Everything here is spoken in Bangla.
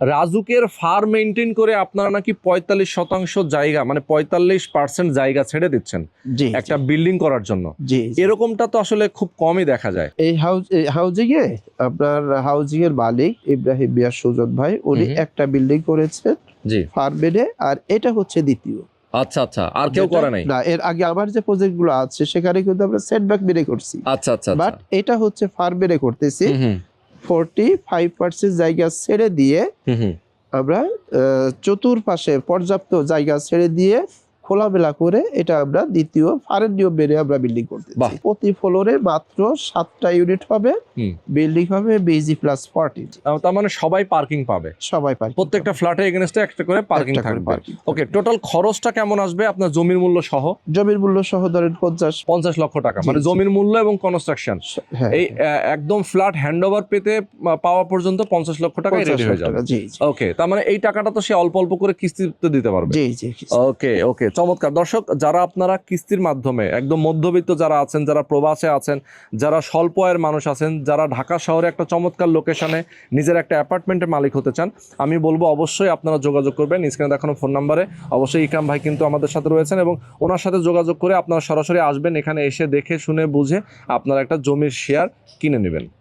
রাজুকের ফার্ম মেনটেন করে আপনারা নাকি ৪৫% জায়গা, মানে ৪৫% জায়গা ছেড়ে দিচ্ছেন জি একটা বিল্ডিং করার জন্য। জি এরকমটা তো আসলে খুব কমই দেখা যায়। এই হাউজিং এ আপনার হাউজিং এর মালিক ইব্রাহিম মিয়া সুজন ভাই, উনি একটা বিল্ডিং করেছেন জি, ফার্মেডে, আর এটা হচ্ছে দ্বিতীয়। আচ্ছা আচ্ছা, আর কেউ করে নাই? না, এর আগে আমার যে প্রজেক্ট গুলো আছে সেখানে কিন্তু আমরা সেটব্যাক মেনে করছি, আচ্ছা আচ্ছা, বাট এটা হচ্ছে ফার্মেডে করতেছি। হুম 45% জায়গা ছেড়ে দিয়ে হুম, আমরা চতুর্পাশে পর্যাপ্ত জায়গা ছেড়ে দিয়ে খোলামেলা করে এটা আমরা দ্বিতীয় ফারের নিয়ম মেনে আমরা বিল্ডিং করতেছি। বাহ। প্রতি ফ্লোরে মাত্র 7টা ইউনিট হবে, বিল্ডিং হবে বিজি প্লাস 40। তার মানে সবাই পার্কিং পাবে, সবাই পার্কিং, প্রত্যেকটা ফ্ল্যাটে এগেইনস্টে একটা করে পার্কিং একটা করে থাকবে। parking ওকে, টোটাল খরচটা কেমন আসবে আপনার জমির মূল্য সহ? জমির মূল্য সহ ধরেন 50 লক্ষ টাকা, জি, মানে জি। জমির মূল্য এবং কনস্ট্রাকশন হ্যাঁ, এই একদম ফ্ল্যাট হ্যান্ডওভার পেতে পাওয়া পর্যন্ত 50 লক্ষ টাকায় 50 রেডি হয়ে লাখ যাবে। টাকা, জি জি ওকে, তার মানে এই টাকাটা তো সে অল্প অল্প করে কিস্তিতে দিতে পারবে। জি জি। ওকে ওকে, চমৎকার। দর্শক, যারা আপনারা কিস্তির মাধ্যমে একদম মধ্যবিত্ত যারা আছেন, যারা প্রবাসে আছেন, যারা স্বল্প আয়ের মানুষ আছেন, যারা ঢাকা শহরে একটা চমৎকার লোকেশনে নিজের একটা অ্যাপার্টমেন্টের মালিক হতে চান, আমি বলবো অবশ্যই আপনারা যোগাযোগ করবেন স্ক্রিনে দেখানো ফোন নাম্বারে। অবশ্যই ইকরাম ভাই কিন্তু আমাদের সাথে রয়েছেন এবং ওনার সাথে যোগাযোগ করে আপনারা সরাসরি আসবেন, এখানে এসে দেখে শুনে বুঝে আপনারা একটা জমির শেয়ার কিনে নেবেন।